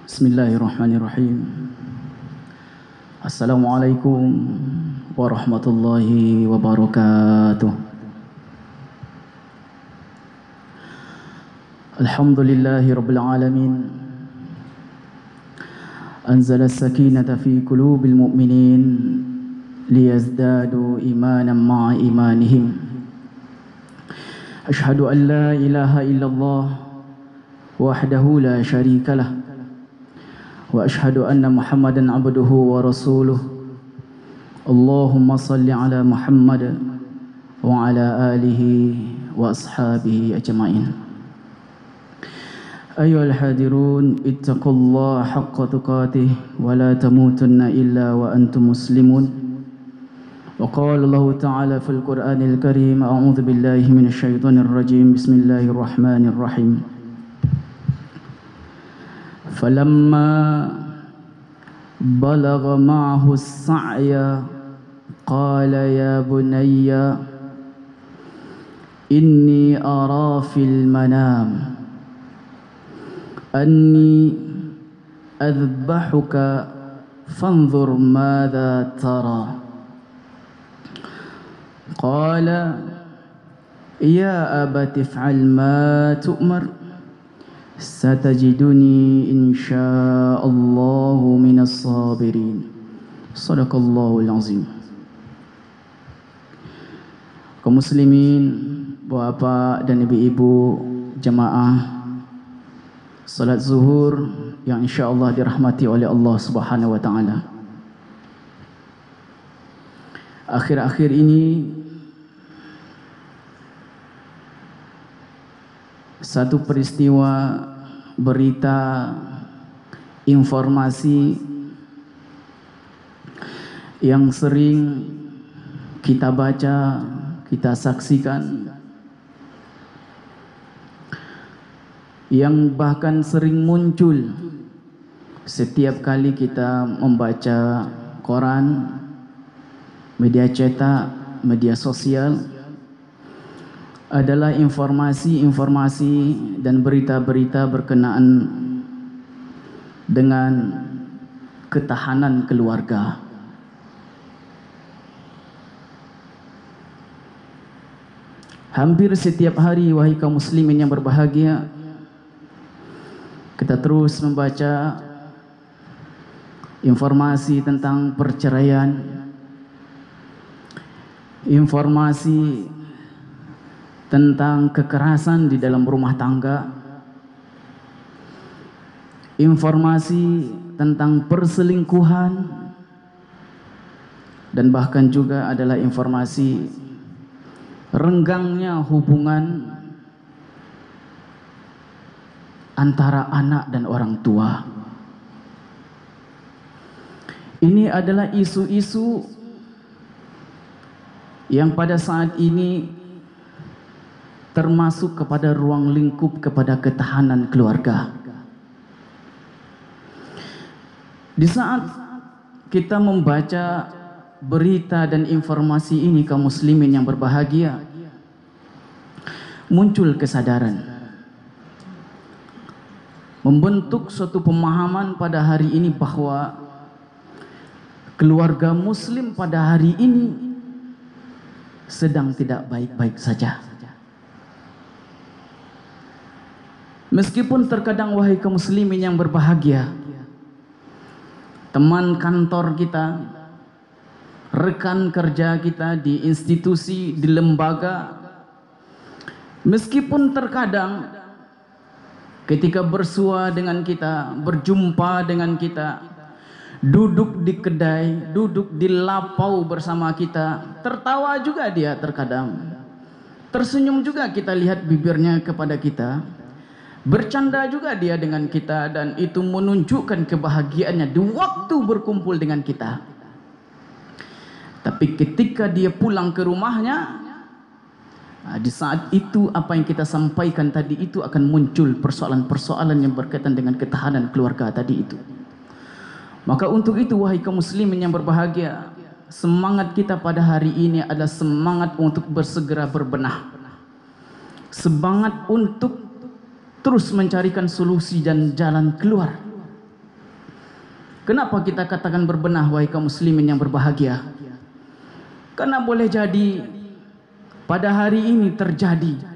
Bismillahirrahmanirrahim. Assalamualaikum warahmatullahi wabarakatuh. Alhamdulillahi rabbil alamin. Anzala as-sakinata fi qulubil mu'minin liyazdadu imanan ma'a imanihim. Ashhadu an la ilaha illallah wahdahu la syarika lah. Wa ashhadu anna Muhammadan abduhu wa rasuluh. Allahumma salli ala Muhammad wa ala alihi wa ashabihi ajma'in. Ayyuhal hadirun, ittaqullaha haqqa tuqatih wa la tamutunna illa wa antum muslimun. Wa qala Allah ta'ala fil Qur'anil Karim, a'udzu billahi minasy syaithanir rajim. Bismillahirrahmanirrahim. فلما بلغ معه السعي قال يا بني إني أرى في المنام أني أذبحك فانظر ماذا ترى قال يا أبت افعل ما تؤمر satajiduni insyaallahu minas sabirin. Shadaqallahul azim. Kaum muslimin, bapak dan ibu-ibu jamaah salat zuhur yang insyaallah dirahmati oleh Allah Subhanahu wa taala. Akhir-akhir ini satu peristiwa, berita, informasi yang sering kita baca, kita saksikan, yang bahkan sering muncul setiap kali kita membaca koran, media cetak, media sosial, adalah informasi-informasi dan berita-berita berkenaan dengan ketahanan keluarga. Hampir setiap hari, wahai kaum muslimin yang berbahagia, kita terus membaca informasi tentang perceraian, informasi tentang kekerasan di dalam rumah tangga, informasi tentang perselingkuhan, dan bahkan juga adalah informasi renggangnya hubungan antara anak dan orang tua. Ini adalah isu-isu yang pada saat ini termasuk kepada ruang lingkup kepada ketahanan keluarga. Di saat kita membaca berita dan informasi ini, kaum muslimin yang berbahagia, muncul kesadaran, membentuk suatu pemahaman pada hari ini bahwa keluarga muslim pada hari ini sedang tidak baik-baik saja. Meskipun terkadang, wahai kaum muslimin yang berbahagia, teman kantor kita, rekan kerja kita di institusi, di lembaga, meskipun terkadang ketika bersua dengan kita, berjumpa dengan kita, duduk di kedai, duduk di lapau bersama kita, tertawa juga dia terkadang, tersenyum juga kita lihat bibirnya kepada kita, bercanda juga dia dengan kita, dan itu menunjukkan kebahagiaannya di waktu berkumpul dengan kita. Tapi ketika dia pulang ke rumahnya, di saat itu apa yang kita sampaikan tadi itu akan muncul persoalan-persoalan yang berkaitan dengan ketahanan keluarga tadi itu. Maka untuk itu, wahai kaum muslimin yang berbahagia, semangat kita pada hari ini adalah semangat untuk bersegera berbenah, semangat untuk terus mencarikan solusi dan jalan keluar Kenapa kita katakan berbenah, wahai kaum muslimin yang berbahagia? Karena boleh jadi pada hari ini terjadi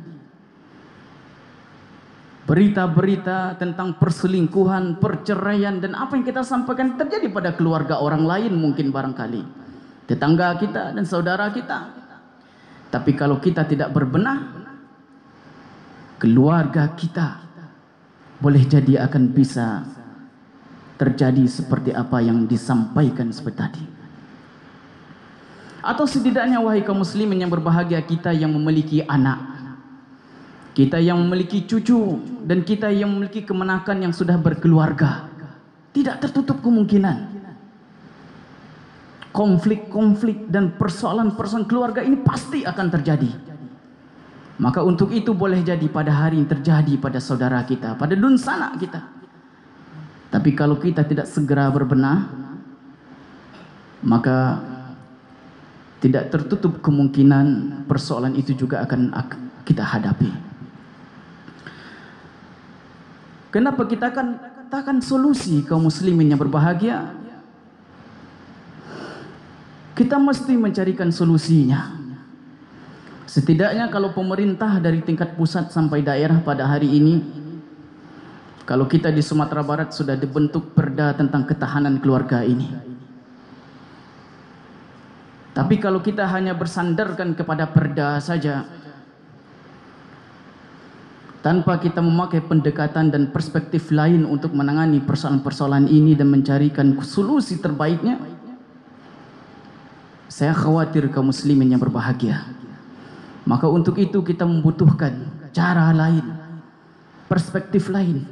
berita-berita tentang perselingkuhan, perceraian, dan apa yang kita sampaikan terjadi pada keluarga orang lain, mungkin barangkali tetangga kita dan saudara kita. Tapi kalau kita tidak berbenah, keluarga kita boleh jadi akan bisa terjadi seperti apa yang disampaikan seperti tadi. Atau setidaknya, wahai kaum muslimin yang berbahagia, kita yang memiliki anak, kita yang memiliki cucu, dan kita yang memiliki kemenakan yang sudah berkeluarga, tidak tertutup kemungkinan konflik-konflik dan persoalan-persoalan keluarga ini pasti akan terjadi. Maka untuk itu boleh jadi pada hari ini terjadi pada saudara kita, pada dunsana kita. Tapi kalau kita tidak segera berbenah, maka tidak tertutup kemungkinan persoalan itu juga akan kita hadapi. Kenapa kita akan katakan solusi kaum muslimin yang berbahagia? Kita mesti mencarikan solusinya. Setidaknya kalau pemerintah dari tingkat pusat sampai daerah pada hari ini, kalau kita di Sumatera Barat sudah dibentuk perda tentang ketahanan keluarga ini. Tapi kalau kita hanya bersandarkan kepada perda saja, tanpa kita memakai pendekatan dan perspektif lain untuk menangani persoalan-persoalan ini dan mencarikan solusi terbaiknya, saya khawatir kaum muslimin yang berbahagia. Maka untuk itu kita membutuhkan cara lain, perspektif lain,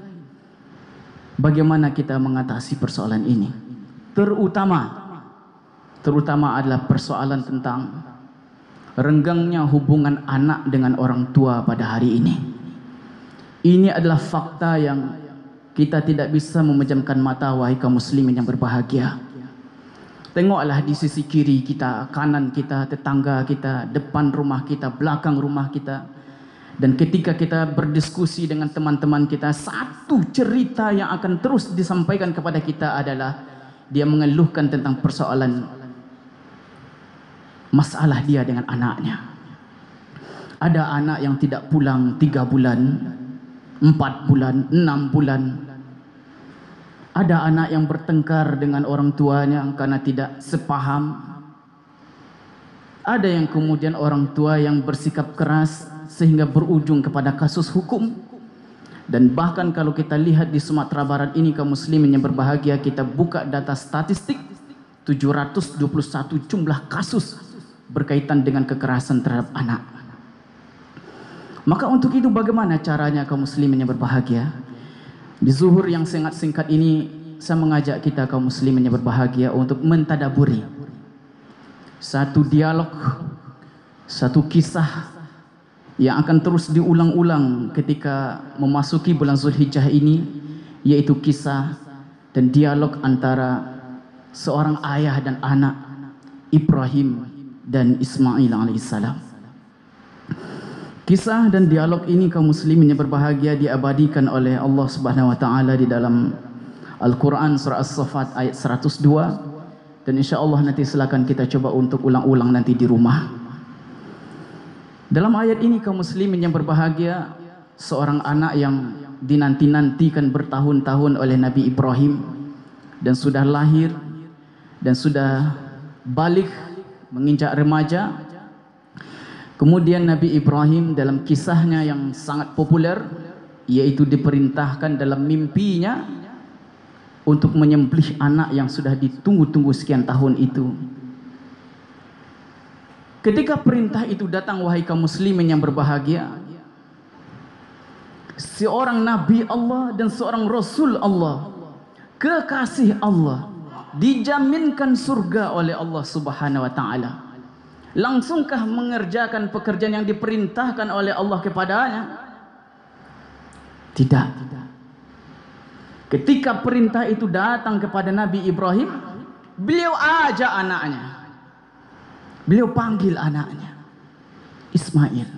bagaimana kita mengatasi persoalan ini. Terutama adalah persoalan tentang renggangnya hubungan anak dengan orang tua pada hari ini. Ini adalah fakta yang kita tidak bisa memejamkan mata, wahai kaum muslimin yang berbahagia. Tengoklah di sisi kiri kita, kanan kita, tetangga kita, depan rumah kita, belakang rumah kita. Dan ketika kita berdiskusi dengan teman-teman kita, satu cerita yang akan terus disampaikan kepada kita adalah dia mengeluhkan tentang persoalan masalah dia dengan anaknya. Ada anak yang tidak pulang 3 bulan, 4 bulan, 6 bulan. Ada anak yang bertengkar dengan orang tuanya karena tidak sepaham. Ada yang kemudian orang tua yang bersikap keras sehingga berujung kepada kasus hukum. Dan bahkan kalau kita lihat di Sumatera Barat ini, kaum muslimin yang berbahagia, kita buka data statistik, 721 jumlah kasus berkaitan dengan kekerasan terhadap anak. Maka untuk itu bagaimana caranya kaum muslimin yang berbahagia? Di zuhur yang sangat singkat ini, saya mengajak kita kaum muslimin yang berbahagia untuk mentadaburi satu dialog, satu kisah yang akan terus diulang-ulang ketika memasuki bulan Zulhijjah ini, yaitu kisah dan dialog antara seorang ayah dan anak, Ibrahim dan Ismail alaihissalam. Kisah dan dialog ini kaum muslimin yang berbahagia diabadikan oleh Allah Subhanahu wa taala di dalam Al-Quran surah As-Saffat ayat 102, dan insyaAllah nanti silakan kita coba untuk ulang-ulang nanti di rumah. Dalam ayat ini kaum muslimin yang berbahagia, seorang anak yang dinanti-nantikan bertahun-tahun oleh Nabi Ibrahim dan sudah lahir dan sudah balik menginjak remaja. Kemudian Nabi Ibrahim dalam kisahnya yang sangat populer, yaitu diperintahkan dalam mimpinya untuk menyembelih anak yang sudah ditunggu-tunggu sekian tahun itu. Ketika perintah itu datang, wahai kaum muslimin yang berbahagia, seorang Nabi Allah dan seorang Rasul Allah, kekasih Allah, dijaminkan surga oleh Allah Subhanahu wa taala. Langsungkah mengerjakan pekerjaan yang diperintahkan oleh Allah kepadanya? Tidak. Ketika perintah itu datang kepada Nabi Ibrahim, beliau ajak anaknya, beliau panggil anaknya, Ismail.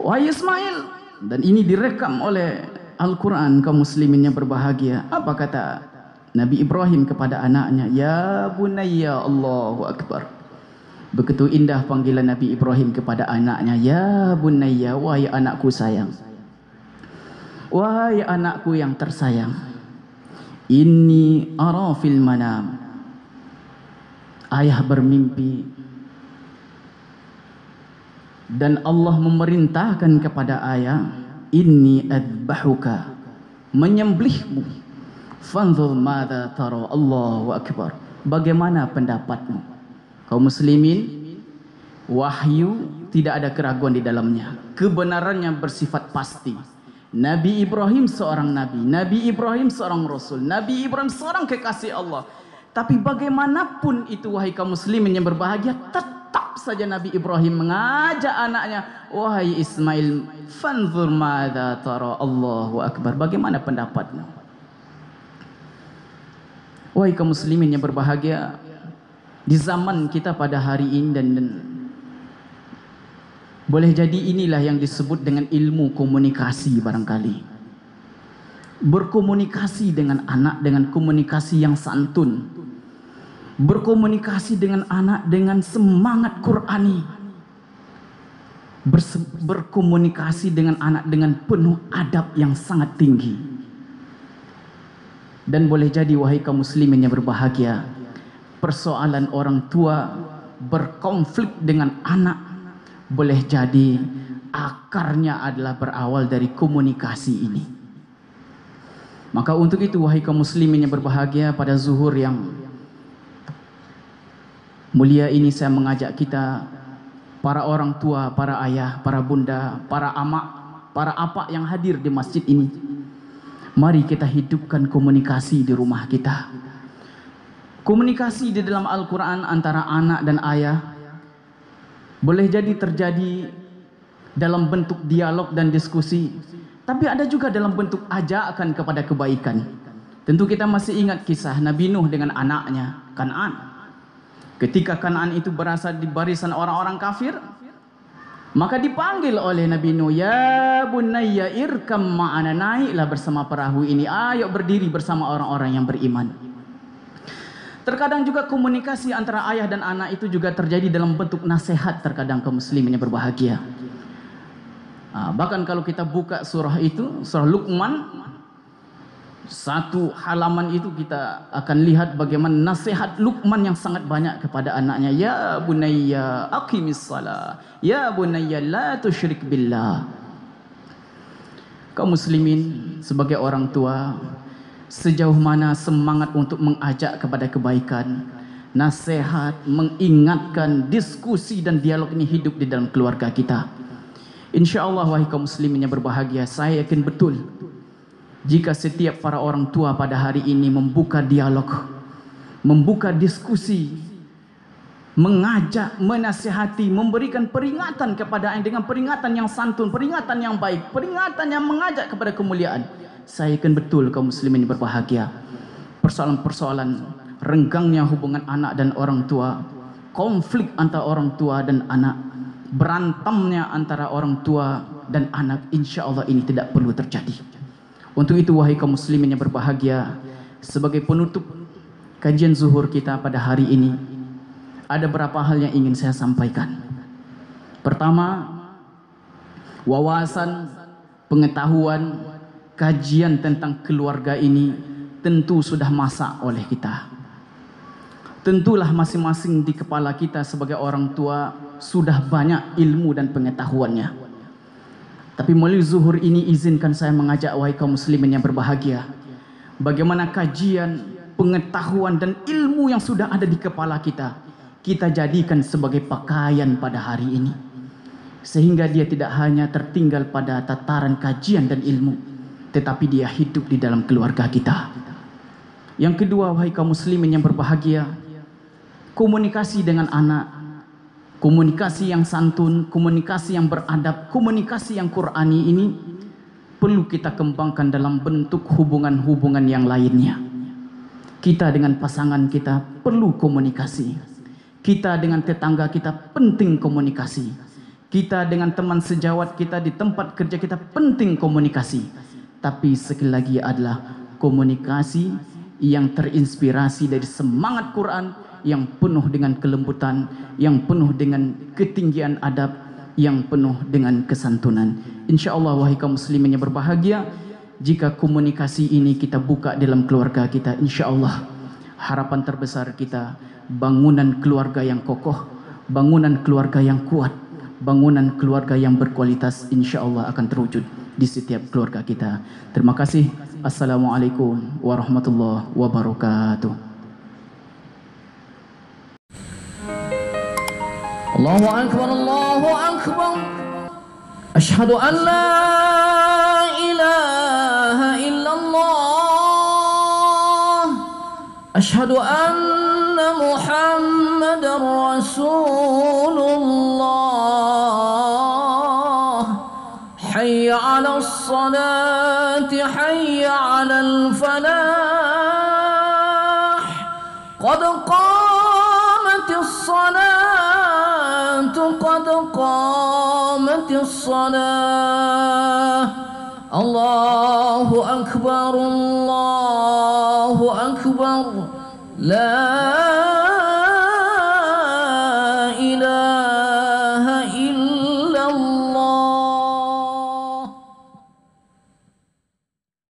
Wahai Ismail. Dan ini direkam oleh Al-Quran kaum muslimin yang berbahagia. Apa kata Nabi Ibrahim kepada anaknya, ya bunayya, Allahu akbar. Begitu indah panggilan Nabi Ibrahim kepada anaknya, ya bunayya, wahai anakku sayang, wahai anakku yang tersayang, inni ara fil manam, ayah bermimpi dan Allah memerintahkan kepada ayah, inni adbahuka, menyembelihmu, fanzur madza tara, Allahu akbar. Bagaimana pendapatmu? Kaum muslimin, wahyu tidak ada keraguan di dalamnya, kebenarannya bersifat pasti. Nabi Ibrahim seorang nabi, Nabi Ibrahim seorang rasul, Nabi Ibrahim seorang kekasih Allah. Tapi bagaimanapun itu, wahai kaum muslimin yang berbahagia, tetap saja Nabi Ibrahim mengajak anaknya, wahai Ismail, fanzur madza tara, Allahu akbar. Bagaimana pendapatmu? Wahai kaum muslimin yang berbahagia, di zaman kita pada hari ini dan boleh jadi inilah yang disebut dengan ilmu komunikasi barangkali. Berkomunikasi dengan anak dengan komunikasi yang santun. Berkomunikasi dengan anak dengan semangat Qur'ani. Berkomunikasi dengan anak dengan penuh adab yang sangat tinggi. Dan boleh jadi, wahai kaum muslimin yang berbahagia, persoalan orang tua berkonflik dengan anak, boleh jadi akarnya adalah berawal dari komunikasi ini. Maka untuk itu, wahai kaum muslimin yang berbahagia, pada zuhur yang mulia ini saya mengajak kita, para orang tua, para ayah, para bunda, para amak, para apa yang hadir di masjid ini, mari kita hidupkan komunikasi di rumah kita. Komunikasi di dalam Al-Quran antara anak dan ayah boleh jadi terjadi dalam bentuk dialog dan diskusi, tapi ada juga dalam bentuk ajakan kepada kebaikan. Tentu kita masih ingat kisah Nabi Nuh dengan anaknya Kan'an. Ketika Kan'an itu berasal di barisan orang-orang kafir, maka dipanggil oleh Nabi Nuh, ya bunayya irkam ma'ana, naiklah bersama perahu ini, ayo berdiri bersama orang-orang yang beriman. Terkadang juga komunikasi antara ayah dan anak itu juga terjadi dalam bentuk nasihat, terkadang kaum muslimin yang berbahagia. Bahkan kalau kita buka surah itu, surah Luqman, satu halaman itu kita akan lihat bagaimana nasihat Luqman yang sangat banyak kepada anaknya. Ya bunayya aqimis shalah, ya bunayya la tusyrik billah. Kaum muslimin sebagai orang tua, sejauh mana semangat untuk mengajak kepada kebaikan, nasihat, mengingatkan, diskusi dan dialog ini hidup di dalam keluarga kita. Insya Allah, wahai kaum muslimin yang berbahagia, saya yakin betul jika setiap para orang tua pada hari ini membuka dialog, membuka diskusi, mengajak, menasihati, memberikan peringatan kepada dengan peringatan yang santun, peringatan yang baik, peringatan yang mengajak kepada kemuliaan, saya yakin betul kaum muslimin berbahagia. Persoalan-persoalan renggangnya hubungan anak dan orang tua, konflik antara orang tua dan anak, berantamnya antara orang tua dan anak, insya Allah ini tidak perlu terjadi. Untuk itu, wahai kaum muslimin yang berbahagia, sebagai penutup kajian zuhur kita pada hari ini, ada beberapa hal yang ingin saya sampaikan. Pertama, wawasan, pengetahuan, kajian tentang keluarga ini tentu sudah masak oleh kita. Tentulah masing-masing di kepala kita sebagai orang tua sudah banyak ilmu dan pengetahuannya. Tapi melalui zuhur ini izinkan saya mengajak wahai kaum muslimin yang berbahagia, bagaimana kajian, pengetahuan dan ilmu yang sudah ada di kepala kita, kita jadikan sebagai pakaian pada hari ini, sehingga dia tidak hanya tertinggal pada tataran kajian dan ilmu, tetapi dia hidup di dalam keluarga kita. Yang kedua, wahai kaum muslimin yang berbahagia, komunikasi dengan anak, komunikasi yang santun, komunikasi yang beradab, komunikasi yang Qur'ani ini perlu kita kembangkan dalam bentuk hubungan-hubungan yang lainnya. Kita dengan pasangan kita perlu komunikasi. Kita dengan tetangga kita penting komunikasi. Kita dengan teman sejawat kita di tempat kerja kita penting komunikasi. Tapi sekali lagi adalah komunikasi yang terinspirasi dari semangat Quran, yang penuh dengan kelembutan, yang penuh dengan ketinggian adab, yang penuh dengan kesantunan. InsyaAllah wahai kaum muslimin yang berbahagia, jika komunikasi ini kita buka dalam keluarga kita, InsyaAllah harapan terbesar kita bangunan keluarga yang kokoh, bangunan keluarga yang kuat, bangunan keluarga yang berkualitas InsyaAllah akan terwujud di setiap keluarga kita. Terima kasih. Assalamualaikum warahmatullahi wabarakatuh. Allahu Akbar, Allahu Akbar. Ashhadu an la ilaha illallah. Ashhadu anna Muhammadar Rasulullah. Hayya 'alas salati, hayya 'alal falah. Qad qamatis salatu, qad qamatis salah. Allahu Akbar, Allahu Akbar. La